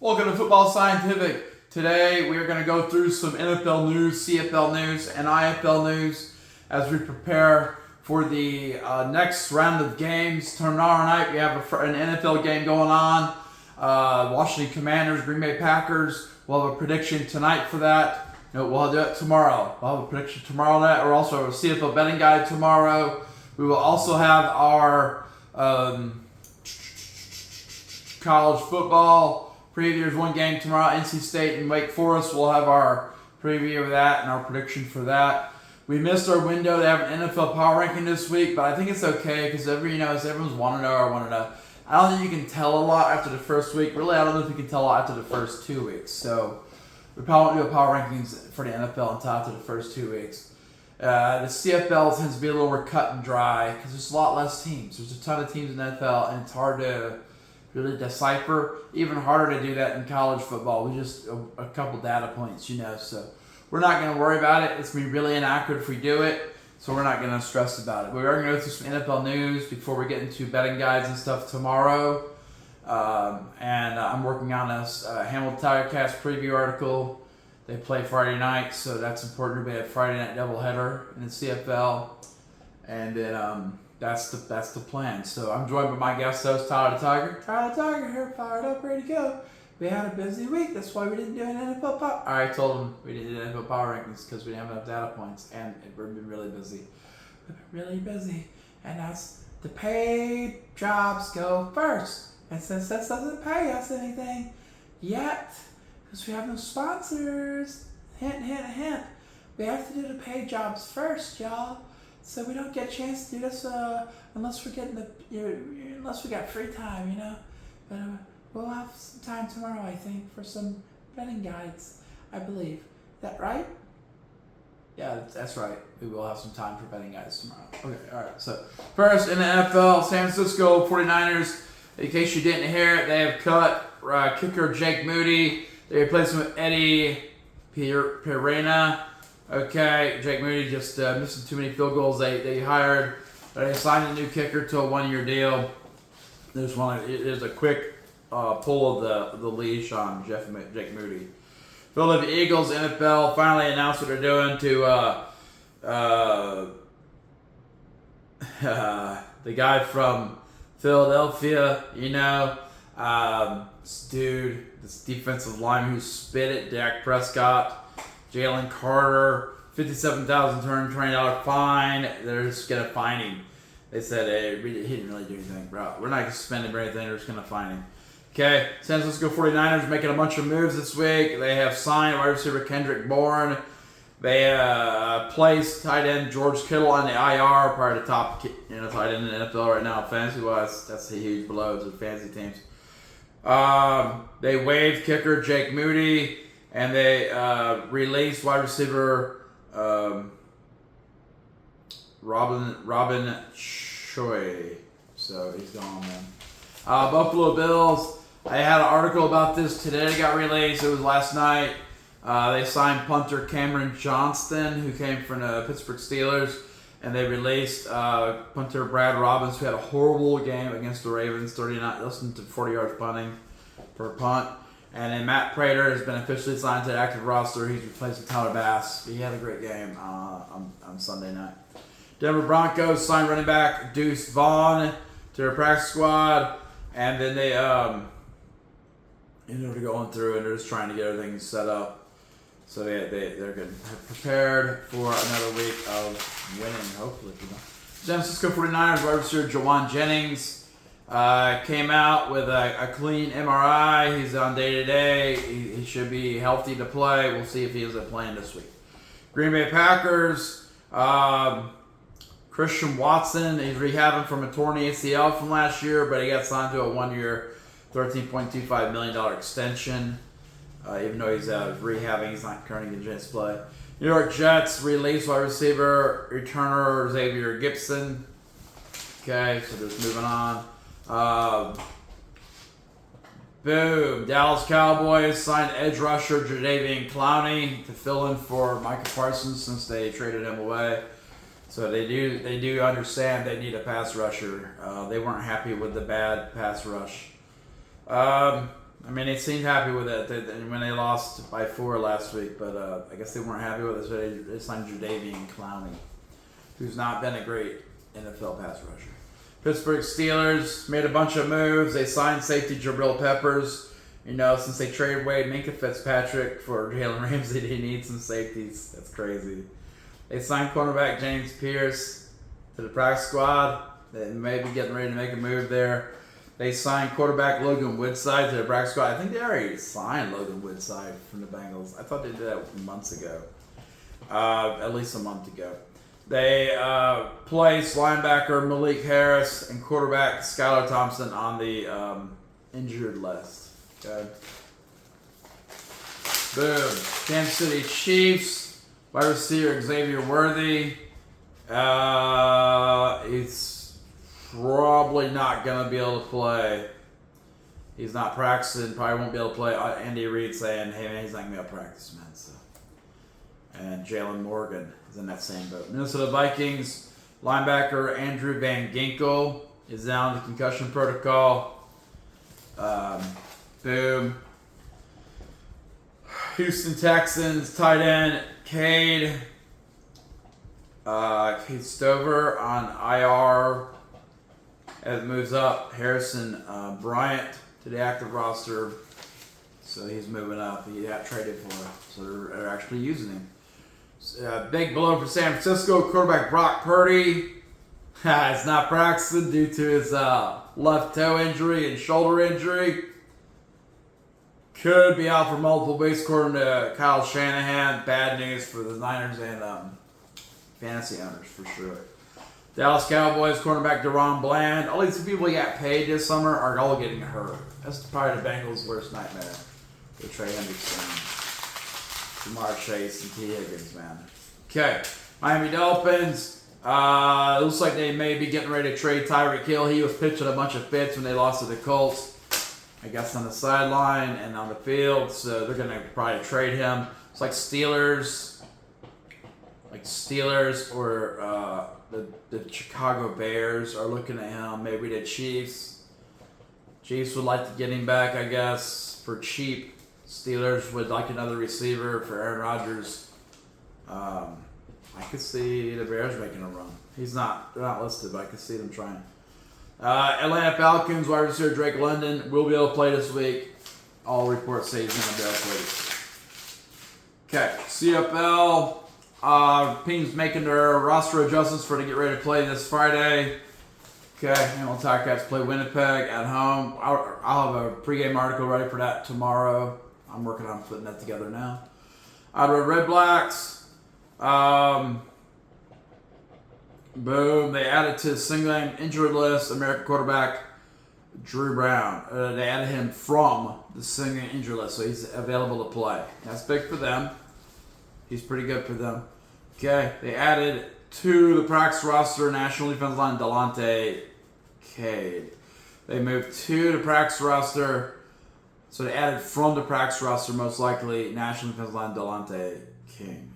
Welcome to Football Scientific. Today we are going to go through some NFL news, CFL news, and IFL news as we prepare for the next round of games. Tomorrow night we have an NFL game going on. Washington Commanders, Green Bay Packers. We'll have a prediction tonight for that. No, we'll do it tomorrow. We'll have a prediction tomorrow night. We'll also have a CFL betting guide tomorrow. We will also have our college football preview. There's one game tomorrow, NC State and Wake Forest. We'll have our preview of that and our prediction for that. We missed our window to have an NFL power ranking this week, but I think it's okay because everyone's want to know or want to know. I don't think you can tell a lot after the first week. Really, I don't know if you can tell a lot after the first 2 weeks. So we probably won't do a power rankings for the NFL until after the first 2 weeks. The CFL tends to be a little more cut and dry because there's a lot less teams. There's a ton of teams in the NFL, and it's hard to really decipher. Even harder to do that in college football. We just a couple data points, so we're not going to worry about it. It's going to be really inaccurate if we do it, so we're not going to stress about it. We are going to go through some NFL news before we get into betting guides and stuff tomorrow. And I'm working on a Hamilton Tigercats preview article. They play Friday night, so that's important. We have a Friday night doubleheader in the CFL, and then that's the plan. So I'm joined by my guest host, Tyler the Tiger. Tyler the Tiger here, fired up, ready to go. We had a busy week. That's why we didn't do an NFL power. I told him we didn't do NFL power rankings because we didn't have enough data points, and we've been really busy. And that's the paid jobs go first. And since this doesn't pay us anything yet, because we have no sponsors, hint, hint, hint, we have to do the paid jobs first, y'all. So we don't get a chance to do this unless we're getting unless we got free time, But we'll have some time tomorrow, I think, for some betting guides. I believe. Is that right? Yeah, that's right. We will have some time for betting guides tomorrow. Okay, all right. So first in the NFL, San Francisco 49ers. In case you didn't hear it, they have cut kicker Jake Moody. They replaced him with Eddie Pirena. Okay, Jake Moody just missing too many field goals. They signed a new kicker to a 1-year deal. There's a quick pull of the leash on Jake Moody. Philadelphia Eagles, NFL finally announced what they're doing to the guy from Philadelphia, this defensive lineman who spit at Dak Prescott. Jalen Carter, $57,220 fine. They're just going to fine him. They said, hey, he didn't really do anything, bro. We're not going to suspend him or anything. They're just going to fine him. Okay, San Francisco 49ers making a bunch of moves this week. They have signed wide receiver Kendrick Bourne. They placed tight end George Kittle on the IR, probably the top tight end in the NFL right now, fantasy-wise. That's a huge blow to the fantasy teams. They waived kicker Jake Moody. And they released wide receiver Robin Choi. So he's gone, man. Buffalo Bills. I had an article about this today. It got released. It was last night. They signed punter Cameron Johnston, who came from the Pittsburgh Steelers. And they released punter Brad Robbins, who had a horrible game against the Ravens, less than 40 yards punting per punt. And then Matt Prater has been officially signed to the active roster. He's replacing Tyler Bass. He had a great game on Sunday night. Denver Broncos signed running back Deuce Vaughn to their practice squad. And then they, they're going through and they're just trying to get everything set up. So they're good. Prepared for another week of winning, hopefully. San Francisco 49ers wide receiver Jawan Jennings came out with a clean MRI. He's on day-to-day. He should be healthy to play. We'll see if he ends up playing this week. Green Bay Packers, Christian Watson. He's rehabbing from a torn ACL from last year, but he got signed to a 1-year, $13.25 million extension. Even though he's rehabbing, he's not currently getting a chance to play. New York Jets released wide receiver returner Xavier Gibson. Okay, so just moving on. Boom. Dallas Cowboys signed edge rusher Jadaveon Clowney to fill in for Micah Parsons since they traded him away. So they do understand they need a pass rusher. They weren't happy with the bad pass rush. I mean, they seemed happy with it when they lost by 4 last week, but I guess they weren't happy with it, so they signed Jadaveon Clowney, who's not been a great NFL pass rusher. Pittsburgh Steelers made a bunch of moves. They signed safety Jabril Peppers. Since they traded away Minka Fitzpatrick for Jalen Ramsey, they need some safeties. That's crazy. They signed cornerback James Pierce to the practice squad. They may be getting ready to make a move there. They signed quarterback Logan Woodside to the practice squad. I think they already signed Logan Woodside from the Bengals. I thought they did that months ago. At least a month ago. They placed linebacker Malik Harris and quarterback Skylar Thompson on the injured list. Okay. Boom. Kansas City Chiefs. Wide receiver Xavier Worthy. He's probably not going to be able to play. He's not practicing. Probably won't be able to play. Andy Reid saying, hey, man, he's not going to be able to practice, man. So. And Jalen Morgan is in that same boat. Minnesota Vikings linebacker Andrew Van Ginkel is down the concussion protocol. Boom. Houston Texans tight end Cade Stover on IR as it moves up. Harrison Bryant to the active roster. So he's moving up. He got traded for him. So they're actually using him. Big blow for San Francisco. Quarterback Brock Purdy is not practicing due to his left toe injury and shoulder injury. Could be out for multiple weeks, according to Kyle Shanahan. Bad news for the Niners and fantasy owners for sure. Dallas Cowboys cornerback Deron Bland. All these people who got paid this summer are all getting hurt. That's probably the Bengals' worst nightmare. With Trey Hendrickson, Jamar Chase, and T. Higgins, man. Okay, Miami Dolphins. It looks like they may be getting ready to trade Tyreek Hill. He was pitching a bunch of fits when they lost to the Colts. I guess on the sideline and on the field, so they're gonna probably trade him. It's like Steelers or the Chicago Bears are looking at him. Maybe the Chiefs. Chiefs would like to get him back, I guess, for cheap. Steelers would like another receiver for Aaron Rodgers. I could see the Bears making a run. They're not listed, but I could see them trying. Atlanta Falcons wide receiver Drake London will be able to play this week. All reports say he's going to be able to play this week. Okay, CFL. Teams making their roster adjustments to get ready to play this Friday. Okay, Hamilton Ticats play Winnipeg at home. I'll have a pregame article ready for that tomorrow. I'm working on putting that together now. Ottawa Red Blacks. Boom. They added to the single-game injured list American quarterback Drew Brown. They added him from the single-game injured list, so he's available to play. That's big for them. He's pretty good for them. Okay. They added to the practice roster National Defensive Line Delonte Cade. They moved to the practice roster, so they added from the practice roster most likely National Defensive Line Delonte King.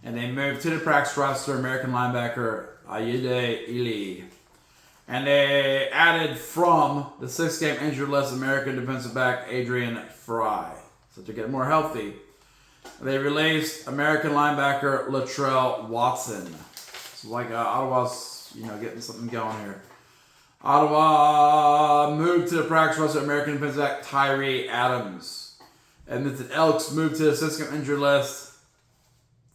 And they moved to the practice roster American linebacker Ayude Ili. And they added from the 6-game injured list American defensive back Adrian Fry. So to get more healthy, they released American linebacker Latrell Watson. So like Ottawa's, getting something going here. Ottawa moved to the practice roster American defensive back Tyree Adams. And then the Elks moved to the 6-game injured list.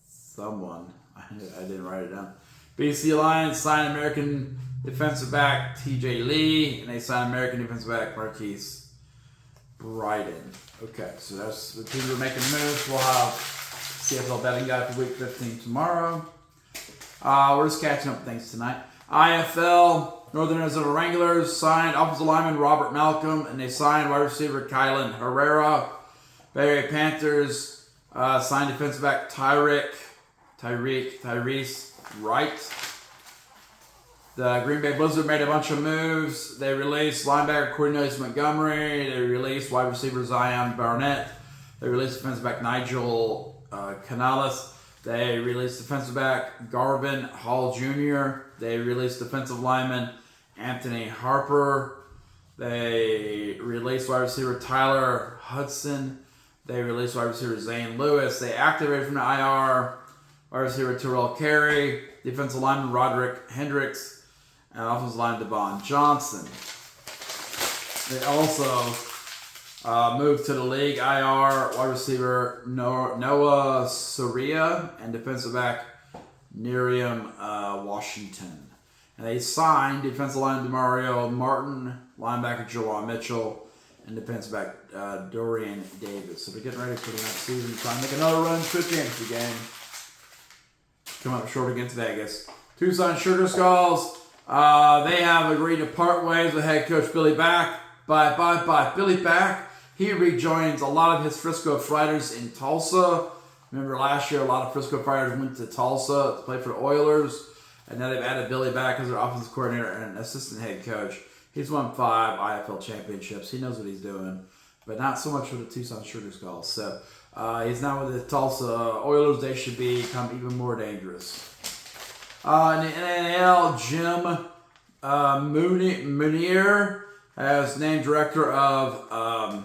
Someone. I didn't write it down. BC Lions signed American defensive back TJ Lee, and they signed American defensive back Marquise Bryden. Okay, so that's the team who are making moves. We'll have CFL betting guide for week 15 tomorrow. We're just catching up with things tonight. IFL, Northern Arizona Wranglers signed offensive lineman Robert Malcolm, and they signed wide receiver Kylan Herrera. Bay Area Panthers signed defensive back Tyrese Wright. The Green Bay Blizzard made a bunch of moves. They released linebacker Cornelius Montgomery. They released wide receiver Zion Barnett. They released defensive back Nigel Canales. They released defensive back Garvin Hall Jr. They released defensive lineman Anthony Harper. They released wide receiver Tyler Hudson. They released wide receiver Zane Lewis. They activated from the IR wide receiver Terrell Carey, defensive lineman Roderick Hendricks, and offensive lineman Devon Johnson. They also moved to the league IR wide receiver Noah Soria and defensive back Miriam Washington. And they signed defensive lineman Demario Martin, linebacker Jawan Mitchell, and defensive back Dorian Davis. So they're getting ready for the next season, trying to make another run to a championship game. Come up short again today, I guess. Tucson Sugar Skulls, they have agreed to part ways with head coach Billy Back. Bye. Billy Back, he rejoins a lot of his Frisco Fighters in Tulsa. Remember last year, a lot of Frisco Fighters went to Tulsa to play for the Oilers. And now they've added Billy Back as their offensive coordinator and an assistant head coach. He's won 5 IFL championships. He knows what he's doing, but not so much for the Tucson Sugar Skulls. So he's now with the Tulsa Oilers. They should become even more dangerous. In the NAL, Jim Munier as named director of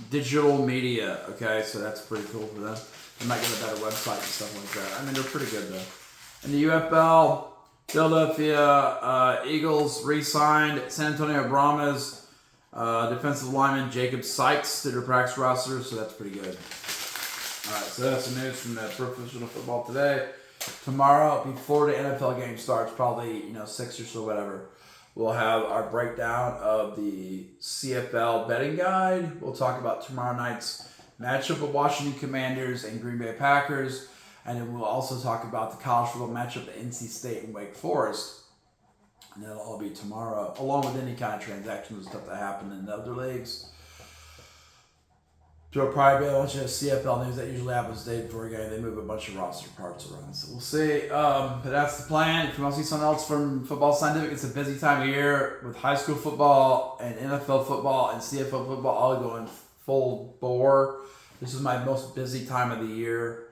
digital media. Okay, so that's pretty cool for them. They might get a better website and stuff like that. I mean, they're pretty good though. In the UFL, Philadelphia Eagles re-signed San Antonio Brahmas defensive lineman Jacob Sykes to their practice roster, so that's pretty good. All right, so that's the news from the professional football today. Tomorrow, before the NFL game starts, probably 6 or so, whatever, we'll have our breakdown of the CFL betting guide. We'll talk about tomorrow night's matchup of Washington Commanders and Green Bay Packers. And then we'll also talk about the college football matchup at NC State and Wake Forest. And that'll all be tomorrow, along with any kind of transactions and stuff that happen in the other leagues. There'll probably be a bunch of CFL news that usually happens the day before a game. They move a bunch of roster parts around. So we'll see. But that's the plan. If you want to see something else from Football Scientific, it's a busy time of year with high school football and NFL football and CFL football all going full bore. This is my most busy time of the year.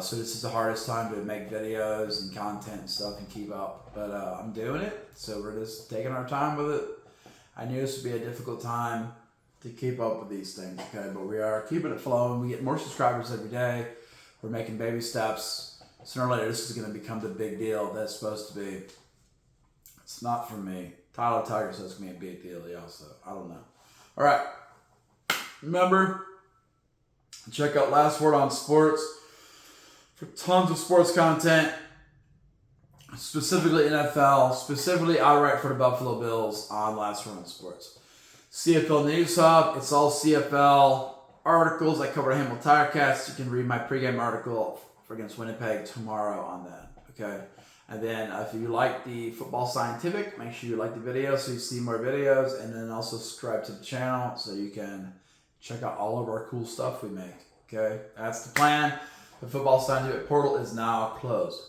So this is the hardest time to make videos and content and stuff and keep up. But I'm doing it, so we're just taking our time with it. I knew this would be a difficult time to keep up with these things, okay? But we are keeping it flowing. We get more subscribers every day. We're making baby steps. Sooner or later, this is going to become the big deal that it's supposed to be. It's not for me. Tyler Tiger says it's going to be a big deal, also. I don't know. All right. Remember, check out Last Word on Sports for tons of sports content, specifically NFL, specifically I write for the Buffalo Bills on Last Word on Sports. CFL News Hub, it's all CFL articles. I cover the Hamilton Tirecast. You can read my pregame article for against Winnipeg tomorrow on that, okay? And then if you like the Football Scientific, make sure you like the video so you see more videos, and then also subscribe to the channel so you can check out all of our cool stuff we make, okay? That's the plan. The Football Scientific portal is now closed.